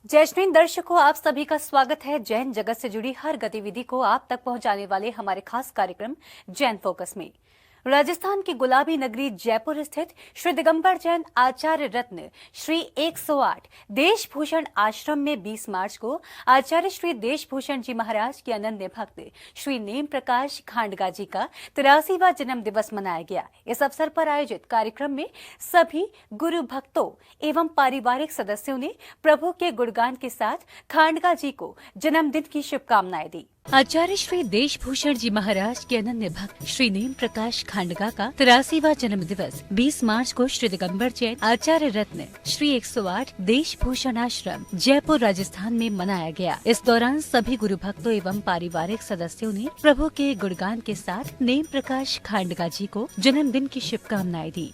Jasmine दर्शकों, आप सभी का स्वागत है जैन जगत से जुड़ी हर गतिविधि को आप तक पहुंचाने वाले हमारे खास कार्यक्रम जैन फोकस में। राजस्थान की गुलाबी नगरी जयपुर स्थित श्री दिगंबर जैन आचार्य रत्न श्री 108 देशभूषण आश्रम में 20 मार्च को आचार्य श्री देशभूषण जी महाराज के अनन्य भक्त श्री नेम प्रकाश खांडगा जी का 83वां जन्म दिवस मनाया गया। इस अवसर पर आयोजित कार्यक्रम में सभी गुरु भक्तों एवं पारिवारिक सदस्यों ने प्रभु के गुणगान के साथ खांडगा जी को जन्मदिन की शुभकामनाएं दी। आचार्य श्री देशभूषण जी महाराज के अनन्य भक्त श्री नेम प्रकाश खांडगा का 83वां जन्म दिवस 20 मार्च को श्री दिगंबर जैन आचार्य रत्न श्री 108 देशभूषण आश्रम जयपुर राजस्थान में मनाया गया। इस दौरान सभी गुरु भक्तों एवं पारिवारिक सदस्यों ने प्रभु के गुणगान के साथ नेम प्रकाश खांडगा जी को जन्मदिन की शुभकामनाएं दी।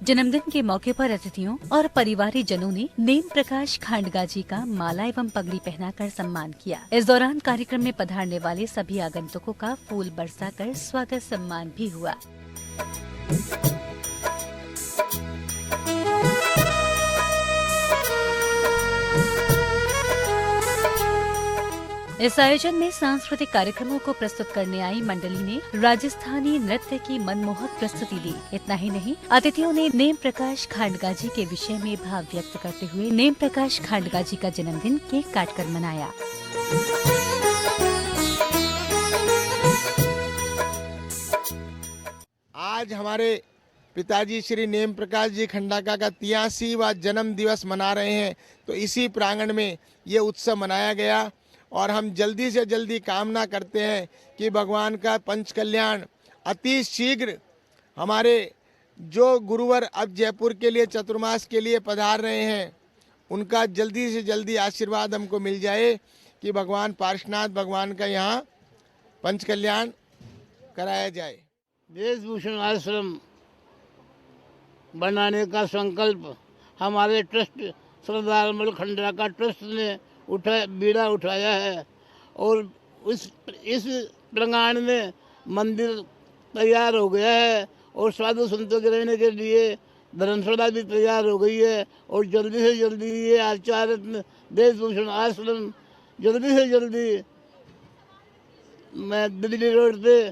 जन्मदिन के मौके पर अतिथियों और परिवारी जनों ने नेम प्रकाश खांडगा जी का माला एवं पगड़ी पहनाकर सम्मान किया। इस दौरान कार्यक्रम में पधारने वाले सभी आगंतुकों का फूल बरसाकर स्वागत सम्मान भी हुआ। इस आयोजन में सांस्कृतिक कार्यक्रमों को प्रस्तुत करने आई मंडली ने राजस्थानी नृत्य की मनमोहक प्रस्तुति दी। इतना ही नहीं, अतिथियों ने नेम प्रकाश खांडगा जी के विषय में भाव व्यक्त करते हुए नेम प्रकाश खांडगा जी का जन्मदिन केक काटकर मनाया। आज हमारे पिताजी श्री नेम प्रकाश जी खंडाका का 83वां जन्म दिवस मना रहे हैं, तो इसी प्रांगण में ये उत्सव मनाया गया और हम जल्दी से जल्दी कामना करते हैं कि भगवान का पंच कल्याण अति शीघ्र हमारे जो गुरुवर अब जयपुर के लिए चतुर्मास के लिए पधार रहे हैं उनका जल्दी से जल्दी आशीर्वाद हमको मिल जाए कि भगवान पार्श्वनाथ भगवान का यहाँ पंच कल्याण कराया जाए। देशभूषण आश्रम बनाने का संकल्प हमारे ट्रस्ट सरदार मल खंडाका ट्रस्ट ने बीड़ा उठाया है और इस प्रांगण में मंदिर तैयार हो गया है और साधु संतों के रहने के लिए धर्मशाला भी तैयार हो गई है और जल्दी से जल्दी ये आचार्य देशभूषण आश्रम जल्दी से जल्दी मैं दिल्ली रोड पे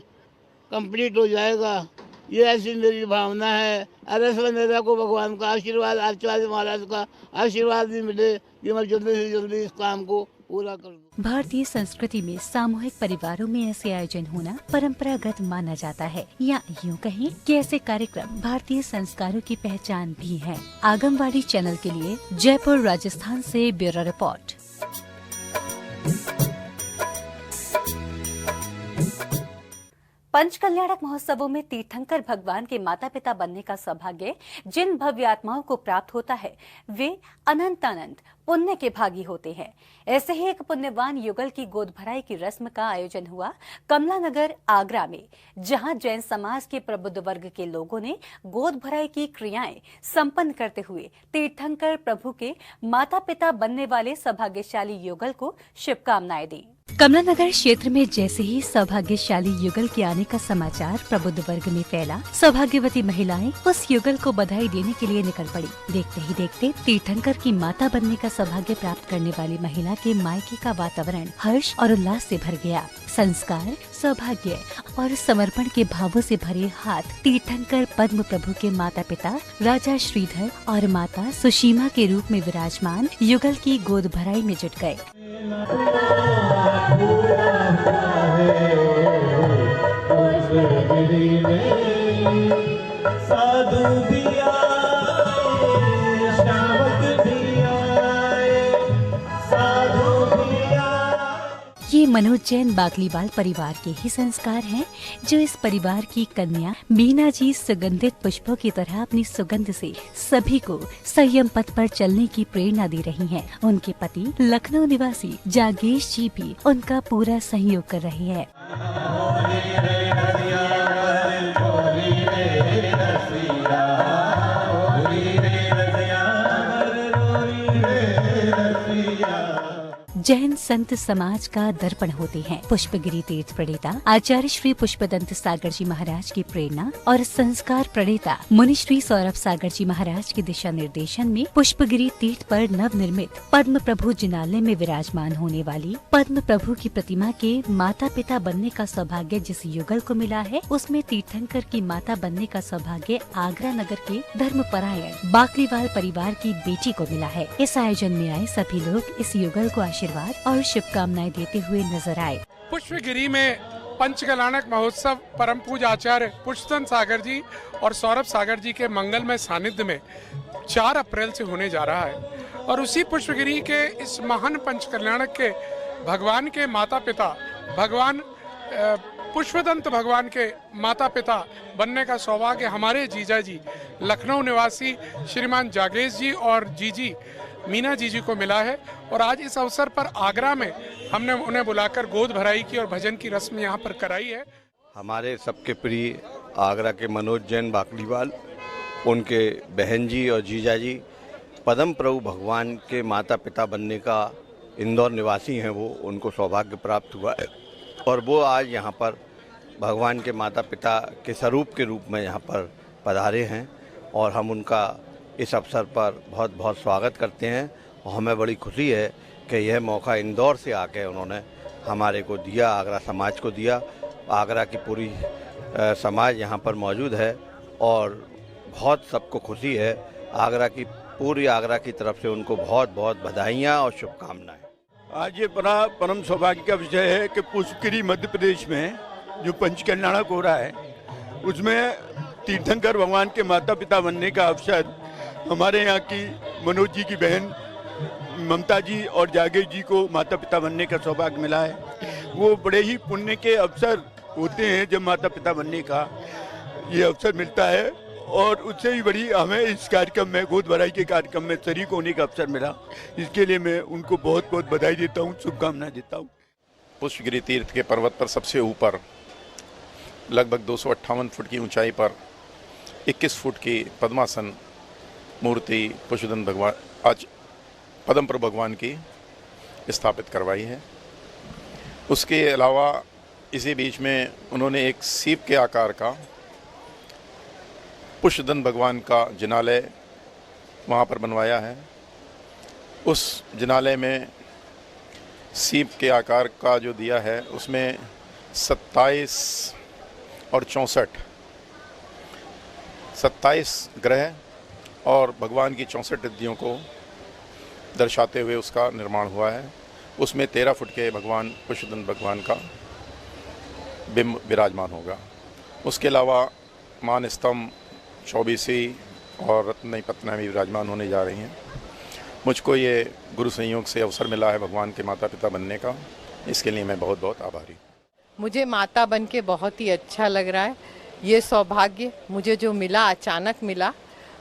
कंप्लीट हो जाएगा। ये ऐसी मेरी भावना है। अरे सर मेरा को भगवान का आशीर्वाद आचार्य महाराज का आशीर्वाद भी मिले कि मैं जल्दी से जल्दी इस काम को पूरा कर दूं। भारतीय संस्कृति में सामूहिक परिवारों में ऐसे आयोजन होना परंपरागत माना जाता है, या यूं कहें कि ऐसे कार्यक्रम भारतीय संस्कारों की पहचान भी है। आगमवाड़ी चैनल के लिए जयपुर राजस्थान से ब्यूरो रिपोर्ट। पंचकल्याणक महोत्सवों में तीर्थंकर भगवान के माता पिता बनने का सौभाग्य जिन भव्य आत्माओं को प्राप्त होता है वे अनंत पुण्य के भागी होते हैं। ऐसे ही एक पुण्यवान युगल की गोद भराई की रस्म का आयोजन हुआ कमला नगर आगरा में, जहां जैन समाज के प्रबुद्ध वर्ग के लोगों ने गोद भराई की क्रियाएं संपन्न करते हुए तीर्थंकर प्रभु के माता पिता बनने वाले सौभाग्यशाली युगल को शुभकामनाएं दी। कमला नगर क्षेत्र में जैसे ही सौभाग्यशाली युगल के आने का समाचार प्रबुद्ध वर्ग में फैला, सौभाग्यवती महिलाएं उस युगल को बधाई देने के लिए निकल पड़ी। देखते ही देखते तीर्थंकर की माता बनने का सौभाग्य प्राप्त करने वाली महिला के मायके का वातावरण हर्ष और उल्लास से भर गया। संस्कार, सौभाग्य और समर्पण के भावों से भरे हाथ तीर्थंकर पद्म प्रभु के माता पिता राजा श्रीधर और माता सुशीमा के रूप में विराजमान युगल की गोद भराई में जुट गए। साधु भी आए, श्रावक भी आए, साधु भी आए। ये मनोज जैन बागलीवाल परिवार के ही संस्कार हैं, जो इस परिवार की कन्या मीना जी सुगंधित पुष्पों की तरह अपनी सुगंध से सभी को संयम पथ पर चलने की प्रेरणा दे रही हैं। उनके पति लखनऊ निवासी जागेश जी भी उनका पूरा सहयोग कर रहे हैं। जैन संत समाज का दर्पण होते हैं। पुष्पगिरी तीर्थ प्रणेता आचार्य श्री पुष्पदंत सागर जी महाराज की प्रेरणा और संस्कार प्रणेता मुनि श्री सौरभ सागर जी महाराज के दिशा निर्देशन में पुष्पगिरी तीर्थ पर नव निर्मित पद्म प्रभु जिनालय में विराजमान होने वाली पद्म प्रभु की प्रतिमा के माता पिता बनने का सौभाग्य जिस युगल को मिला है, उसमें तीर्थंकर की माता बनने का सौभाग्य आगरा नगर के धर्मपरायण बाकलीवाल परिवार की बेटी को मिला है। इस आयोजन में आए सभी लोग इस युगल को आशीर्वाद और शुभकामनाएं देते हुए नजर आए। पुष्पगिरी में पंचकल्याणक महोत्सव परम पूज्य आचार्य पुष्पदंत सागर जी और सौरभ सागर जी के मंगलमय सानिध्य में 4 अप्रैल से होने जा रहा है और उसी पुष्पगिरी के इस महान पंचकल्याणक के भगवान के माता पिता भगवान पुष्पदंत भगवान के माता पिता बनने का सौभाग्य हमारे जीजा जी लखनऊ निवासी श्रीमान जागेश जी और जीजी मीना जीजी को मिला है और आज इस अवसर पर आगरा में हमने उन्हें बुलाकर गोद भराई की और भजन की रस्म यहाँ पर कराई है। हमारे सबके प्रिय आगरा के मनोज जैन बाकलीवाल, उनके बहन जी और जीजा जी पद्म प्रभु भगवान के माता पिता बनने का इंदौर निवासी हैं, वो उनको सौभाग्य प्राप्त हुआ है और वो आज यहाँ पर भगवान के माता पिता के स्वरूप के रूप में यहाँ पर पधारे हैं और हम उनका इस अवसर पर बहुत बहुत स्वागत करते हैं और हमें बड़ी खुशी है कि यह मौका इंदौर से आके उन्होंने हमारे को दिया, आगरा समाज को दिया। आगरा की पूरी समाज यहाँ पर मौजूद है और बहुत सबको खुशी है। आगरा की पूरी आगरा की तरफ से उनको बहुत बहुत बधाइयाँ और शुभकामनाएं। आज ये बड़ा परम सौभाग्य का विषय है कि पुष्पगिरी मध्य प्रदेश में जो पंचकल्याणक हो रहा है उसमें तीर्थंकर भगवान के माता पिता बनने का अवसर हमारे यहाँ की मनोज जी की बहन ममता जी और जागेश जी को माता पिता बनने का सौभाग्य मिला है। वो बड़े ही पुण्य के अवसर होते हैं जब माता पिता बनने का ये अवसर मिलता है और उससे ही बड़ी हमें इस कार्यक्रम में गोद भराई के कार्यक्रम में शरीक होने का अवसर मिला। इसके लिए मैं उनको बहुत बहुत बधाई देता हूँ, शुभकामनाएं देता हूँ। पुष्पगिरी तीर्थ के पर्वत पर सबसे ऊपर लगभग 258 फुट की ऊंचाई पर 21 फुट की पद्मासन मूर्ति पुष्पदंत भगवान आज पद्म प्रभु भगवान की स्थापित करवाई है। उसके अलावा इसी बीच में उन्होंने एक सीप के आकार का पुष्पदंत भगवान का जिनालय वहाँ पर बनवाया है। उस जिनालय में सीप के आकार का जो दिया है उसमें 27 और 27 ग्रह और भगवान की 64 रिद्धियों को दर्शाते हुए उसका निर्माण हुआ है। उसमें 13 फुट के भगवान पुष्पदंत भगवान का बिंब विराजमान होगा। उसके अलावा मान स्तंभ 24 और रत्न पत्ना भी विराजमान होने जा रही हैं। मुझको ये गुरु संयोग से अवसर मिला है भगवान के माता पिता बनने का, इसके लिए मैं बहुत बहुत आभारी हूँ। मुझे माता बन के बहुत ही अच्छा लग रहा है। ये सौभाग्य मुझे जो मिला अचानक मिला,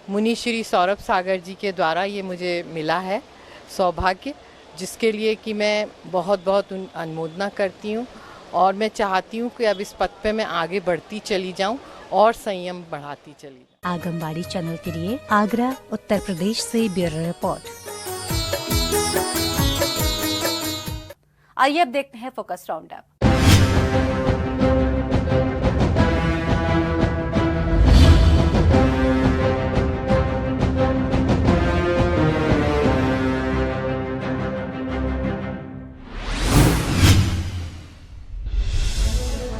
मुनि श्री सौरभ सागर जी के द्वारा ये मुझे मिला है सौभाग्य, जिसके लिए कि मैं बहुत बहुत अनुमोदना करती हूँ और मैं चाहती हूँ कि अब इस पथ पे मैं आगे बढ़ती चली जाऊँ और संयम बढ़ाती चली जाऊँ। आगंबाड़ी चैनल के लिए आगरा उत्तर प्रदेश से ब्यूरो रिपोर्ट। आइए अब देखते हैं फोकस राउंड अप।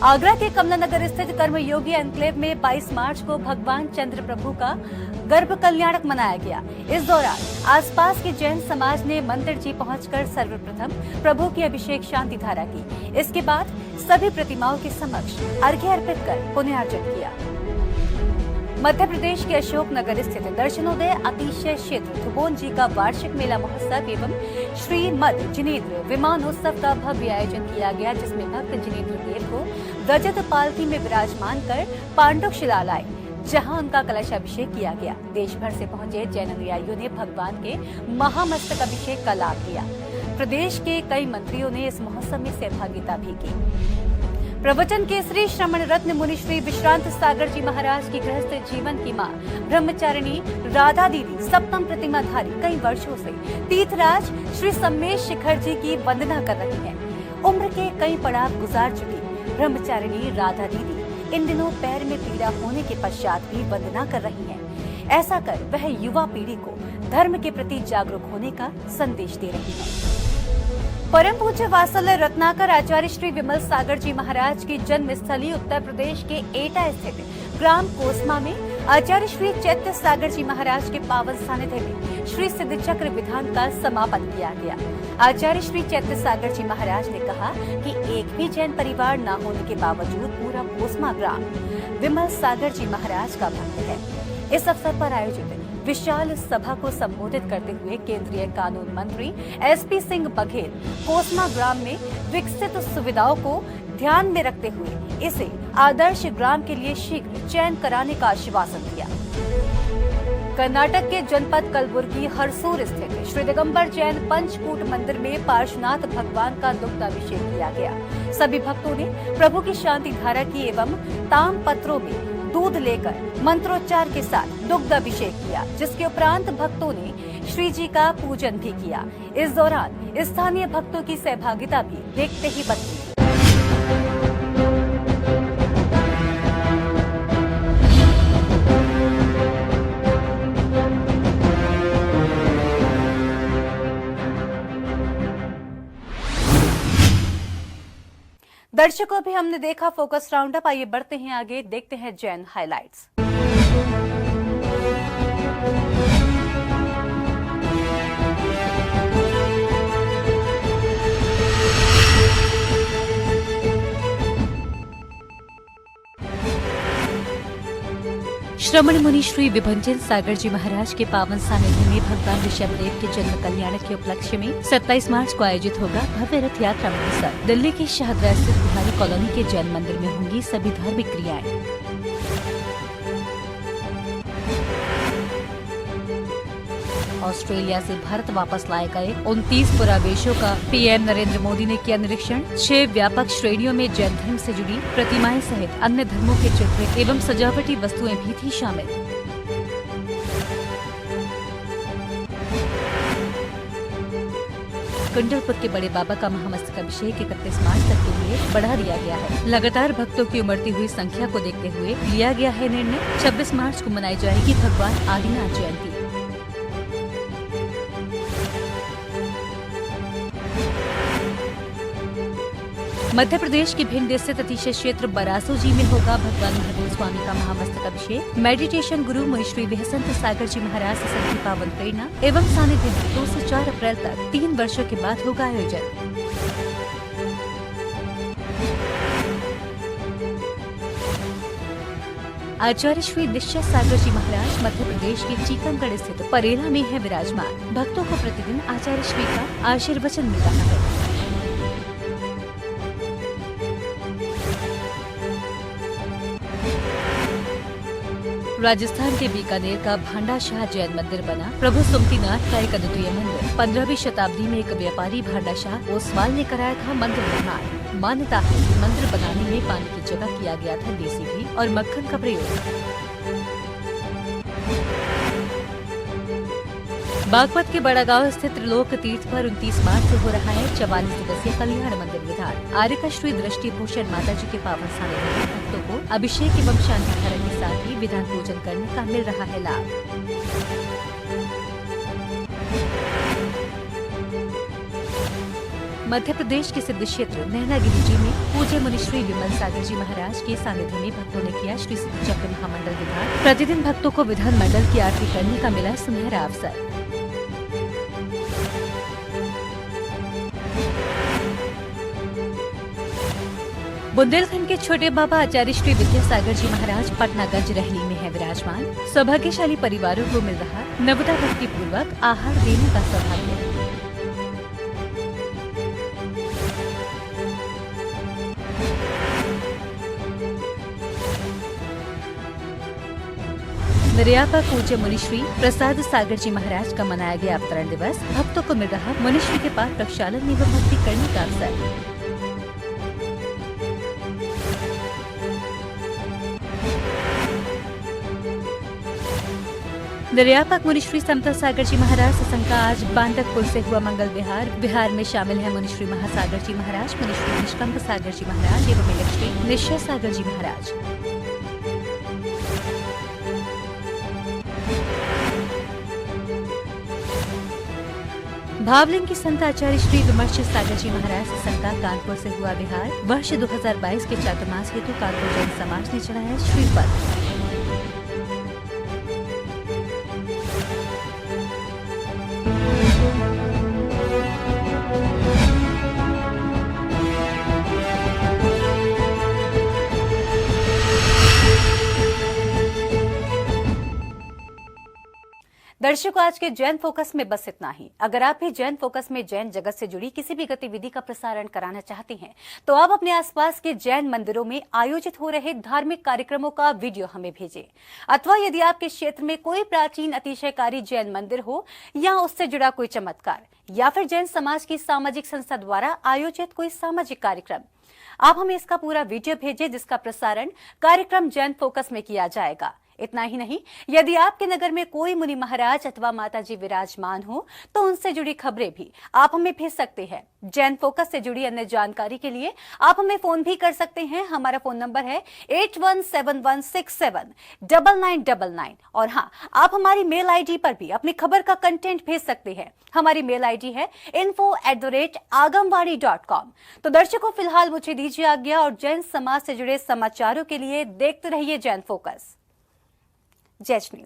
आगरा के कमला नगर स्थित कर्मयोगी एन्क्लेव में 22 मार्च को भगवान चंद्र प्रभु का गर्भ कल्याणक मनाया गया। इस दौरान आसपास के जैन समाज ने मंदिर जी पहुंचकर सर्वप्रथम प्रभु की अभिषेक शांति धारा की। इसके बाद सभी प्रतिमाओं के समक्ष अर्घ्य अर्पित कर पुण्यार्जन किया। मध्य प्रदेश के अशोकनगर स्थित दर्शनोदय अतिशय क्षेत्र थुपोन जी का वार्षिक मेला महोत्सव एवं श्रीमद जिनेन्द्र विमानोत्सव का भव्य आयोजन किया गया, जिसमें भक्त जिनेन्द्र देव को रजत पालकी में विराजमान कर पांडुक शिला लाए, जहां उनका कलशाभिषेक किया गया। देश भर से पहुंचे जैन अनुयायियों ने भगवान के महामस्तक अभिषेक का लाभ लिया। प्रदेश के कई मंत्रियों ने इस महोत्सव में सहभागिता भी की। प्रवचन केसरी श्रमण रत्न मुनि श्री विश्रांत सागर जी महाराज की गृहस्थ जीवन की मां ब्रह्मचारिणी राधा दीदी सप्तम प्रतिमाधारी कई वर्षों से तीर्थराज श्री सम्मेश शिखर जी की वंदना कर रही हैं। उम्र के कई पड़ाव गुजार चुकी ब्रह्मचारिणी राधा दीदी इन दिनों पैर में पीड़ा होने के पश्चात भी वंदना कर रही हैं। ऐसा कर वह युवा पीढ़ी को धर्म के प्रति जागरूक होने का संदेश दे रही है। परम पूज्य वात्सल्य रत्नाकर आचार्य श्री विमल सागर जी महाराज की जन्म स्थली उत्तर प्रदेश के एटा स्थित ग्राम कोसमा में आचार्य श्री चैत्य सागर जी महाराज के पावन सानिध्य में श्री सिद्ध चक्र विधान का समापन किया गया। आचार्य श्री चैत्य सागर जी महाराज ने कहा कि एक भी जैन परिवार न होने के बावजूद पूरा कोसमा ग्राम विमल सागर जी महाराज का भक्त है। इस अवसर पर आयोजित विशाल सभा को संबोधित करते हुए केंद्रीय कानून मंत्री एसपी सिंह बघेल कोसमा ग्राम में विकसित सुविधाओं को ध्यान में रखते हुए इसे आदर्श ग्राम के लिए शीघ्र चयन कराने का आश्वासन दिया। कर्नाटक के जनपद कलबुर्गी हरसूर स्थित श्री दिगंबर जैन पंचकूट मंदिर में पार्श्वनाथ भगवान का दुग्धाभिषेक किया गया। सभी भक्तों ने प्रभु की शांति धारा की एवं ताम पत्रों में दूध लेकर मंत्रोच्चार के साथ दुग्धाभिषेक किया, जिसके उपरांत भक्तों ने श्री जी का पूजन भी किया। इस दौरान स्थानीय भक्तों की सहभागिता भी देखते ही बनती। दर्शकों भी हमने देखा फोकस राउंडअप। आइए बढ़ते हैं आगे, देखते हैं जैन हाइलाइट्स। श्रमण मुनि श्री विभंजन सागर जी महाराज के पावन सानिध्य में भगवान ऋषभदेव के जन्म कल्याण के उपलक्ष्य में 27 मार्च को आयोजित होगा भव्य रथ यात्रा महोत्सव। दिल्ली के शाहदरा स्थित बिहारी कॉलोनी के जैन मंदिर में होंगी सभी धार्मिक क्रियाएं। ऑस्ट्रेलिया से भारत वापस लाए गए 29 पुरावेशों का पीएम नरेंद्र मोदी ने किया निरीक्षण। 6 व्यापक श्रेणियों में जैन धर्म से जुड़ी प्रतिमाएं सहित अन्य धर्मों के चित्र एवं सजावटी वस्तुएं भी थी शामिल। कुंडलपुर के बड़े बाबा का महामस्तकाभिषेक 31 मार्च तक के लिए बढ़ा दिया गया है। लगातार भक्तों की उमड़ती हुई संख्या को देखते हुए लिया गया है निर्णय। 26 मार्च को मनाई जाएगी भगवान आदिनाथ जयंती। मध्य प्रदेश के भिंड स्थित अतिशय क्षेत्र बरासो जी में होगा भगवान महावीर स्वामी का महामस्तकाभिषेक। मेडिटेशन गुरु मुनि श्री विहसंत सागर जी महाराज से सबकी पावन प्रेरणा एवं सानिध्य में 2 से 4 अप्रैल तक 3 वर्षों के बाद होगा आयोजन। आचार्य श्री निश्चय सागर जी महाराज मध्य प्रदेश के टीकमगढ़ स्थित परेला में है विराजमान। भक्तों को प्रतिदिन आचार्य श्री का आशीर्वचन मिल रहा है। राजस्थान के बीकानेर का भांडाशाह जैन मंदिर बना। प्रभु सुमतीनाथ का एक अद्वितीय मंदिर। 15वीं शताब्दी में एक व्यापारी भांडाशाह ओसवाल ने कराया था मंदिर निर्माण। मान्यता है कि मंदिर बनाने में पानी की जगह किया गया था देसी घी और मक्खन का प्रयोग। बागपत के बड़ा गांव स्थित त्रिलोक तीर्थ पर 29 मार्च से हो रहा है 44 दिवसीय कल्याण मंदिर विधान। आर्य श्री दृष्टि भूषण माता जी के पावन सानिध्य में भक्तों को अभिषेक एवं शांति धारा के साथ ही विधान पूजन करने का मिल रहा है लाभ। मध्य प्रदेश के सिद्ध क्षेत्र नैनागिरी जी में पूज्य मुनि श्री विमल सागर जी महाराज के सानिध्य में भक्तों ने किया श्री सिद्ध चक्र महामंडल विधान। प्रतिदिन भक्तों को विधान मंडल की आरती करने का मिला सुनहरा अवसर। बुंदेलखंड के छोटे बाबा आचार्य श्री विद्यासागर जी महाराज पटनागंज रहली में है विराजमान। सौभाग्यशाली परिवारों को मिल रहा नवदा भक्ति पूर्वक आहार देने का सौभाग्य। नरियापा पूज्य मुनिश्री प्रसाद सागर जी महाराज का मनाया गया अवतरण दिवस। भक्तों को मिल रहा मुनिश्री के पास प्रक्षालन एवं भक्ति करने का अवसर। दरियापाक मुनिश्री समता सागर जी महाराज सत्संग का आज बांदकपुर से हुआ मंगल विहार। विहार में शामिल है मुनिश्री महासागर जी महाराज, मुनिश्री निष्कंप सागर जी महाराज एवं लक्ष्मी निश्चय सागर जी महाराज। भावलिंग की संत आचार्य श्री विमर्श सागर जी महाराज सत्संग का कानपुर से हुआ विहार। वर्ष 2022 के चातुर्मास हेतु कानपुर जैन समाज ने चढ़ाया श्रीफल। दर्शकों, आज के जैन फोकस में बस इतना ही। अगर आप भी जैन फोकस में जैन जगत से जुड़ी किसी भी गतिविधि का प्रसारण कराना चाहते हैं तो आप अपने आसपास के जैन मंदिरों में आयोजित हो रहे धार्मिक कार्यक्रमों का वीडियो हमें भेजें। अथवा यदि आपके क्षेत्र में कोई प्राचीन अतिशयकारी जैन मंदिर हो या उससे जुड़ा कोई चमत्कार या फिर जैन समाज की सामाजिक संस्था द्वारा आयोजित कोई सामाजिक कार्यक्रम, आप हमें इसका पूरा वीडियो भेजें जिसका प्रसारण कार्यक्रम जैन फोकस में किया जाएगा। इतना ही नहीं, यदि आपके नगर में कोई मुनि महाराज अथवा माता जी विराजमान हो तो उनसे जुड़ी खबरें भी आप हमें भेज सकते हैं। जैन फोकस से जुड़ी अन्य जानकारी के लिए आप हमें फोन भी कर सकते हैं। हमारा फोन नंबर है 8171679999। और हाँ, आप हमारी मेल आईडी पर भी अपनी खबर का कंटेंट भेज सकते हैं। हमारी मेल आईडी है info@agamwadi.com। तो दर्शकों, फिलहाल मुझे दीजिए आज्ञा और जैन समाज से जुड़े समाचारों के लिए देखते रहिए जैन फोकस। जय श्री